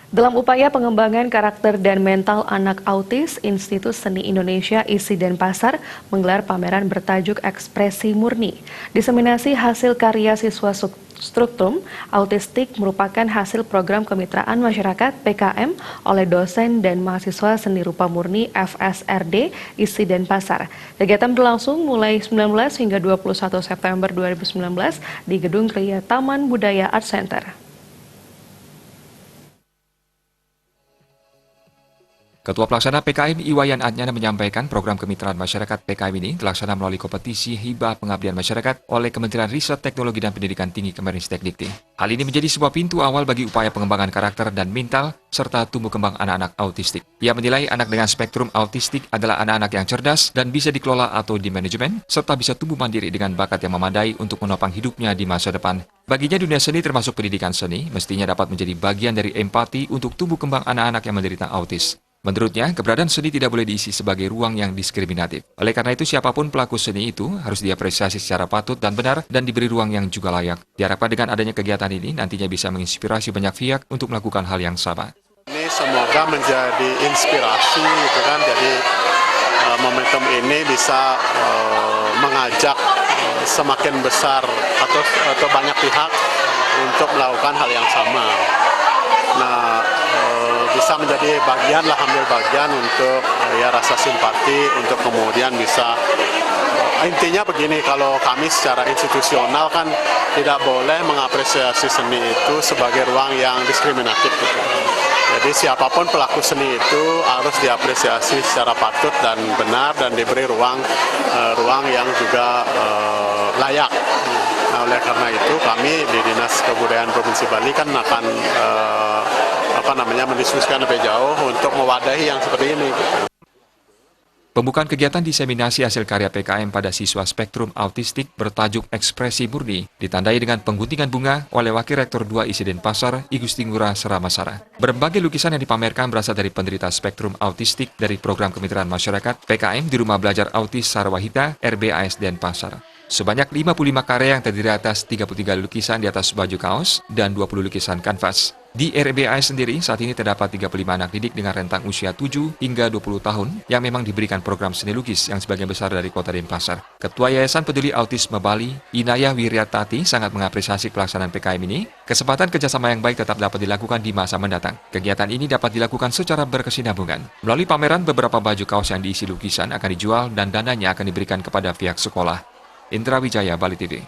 Dalam upaya pengembangan karakter dan mental anak autis, Institut Seni Indonesia ISI Denpasar menggelar pameran bertajuk Ekspresi Murni. Diseminasi hasil karya siswa Struktrum Autistik merupakan hasil program kemitraan masyarakat (PKM) oleh dosen dan mahasiswa seni rupa murni FSRD ISI Denpasar. Kegiatan berlangsung mulai 19 hingga 21 September 2019 di Gedung Kria Taman Budaya Art Center. Ketua Pelaksana PKM Iwayan Adnyana menyampaikan program kemitraan masyarakat PKM ini dilaksanakan melalui kompetisi hibah pengabdian masyarakat oleh Kementerian Riset Teknologi dan Pendidikan Tinggi Kemenristekdikti. Hal ini menjadi sebuah pintu awal bagi upaya pengembangan karakter dan mental serta tumbuh kembang anak-anak autistik. Ia menilai anak dengan spektrum autistik adalah anak-anak yang cerdas dan bisa dikelola atau dimanajemen, serta bisa tumbuh mandiri dengan bakat yang memadai untuk menopang hidupnya di masa depan. Baginya dunia seni termasuk pendidikan seni mestinya dapat menjadi bagian dari empati untuk tumbuh kembang anak-anak yang menderita autis. Menurutnya, keberadaan seni tidak boleh diisi sebagai ruang yang diskriminatif. Oleh karena itu, siapapun pelaku seni itu harus diapresiasi secara patut dan benar dan diberi ruang yang juga layak. Diharapkan dengan adanya kegiatan ini nantinya bisa menginspirasi banyak pihak untuk melakukan hal yang sama. Ini semoga menjadi inspirasi gitu kan. Jadi momentum ini bisa mengajak semakin besar atau banyak pihak untuk melakukan hal yang sama. Nah, bisa menjadi bagian lah, ambil bagian untuk ya rasa simpati untuk kemudian bisa intinya begini, kalau kami secara institusional kan tidak boleh mengapresiasi seni itu sebagai ruang yang diskriminatif gitu. Jadi siapapun pelaku seni itu harus diapresiasi secara patut dan benar dan diberi ruang yang juga layak. Nah, oleh karena itu kami di Dinas Kebudayaan Provinsi Bali kan akan mendiskusikan lebih jauh untuk mewadahi yang seperti ini. Pembukaan kegiatan diseminasi hasil karya PKM pada siswa spektrum autistik bertajuk Ekspresi Murni ditandai dengan pengguntingan bunga oleh Wakil Rektor 2 ISI Denpasar, I Gusti Ngurah Seramasara. Berbagai lukisan yang dipamerkan berasal dari penderita spektrum autistik dari program kemitraan masyarakat PKM di Rumah Belajar Autis Sarwahita, RBAS Denpasar. Sebanyak 55 karya yang terdiri atas 33 lukisan di atas baju kaos dan 20 lukisan kanvas. Di RBAS sendiri, saat ini terdapat 35 anak didik dengan rentang usia 7 hingga 20 tahun yang memang diberikan program seni lukis yang sebagian besar dari kota Denpasar. Ketua Yayasan Peduli Autisme Bali, Inayah Wiryatati, sangat mengapresiasi pelaksanaan PKM ini. Kesempatan kerjasama yang baik tetap dapat dilakukan di masa mendatang. Kegiatan ini dapat dilakukan secara berkesinambungan. Melalui pameran, beberapa baju kaos yang diisi lukisan akan dijual dan dananya akan diberikan kepada pihak sekolah. Indra Wijaya, Bali TV.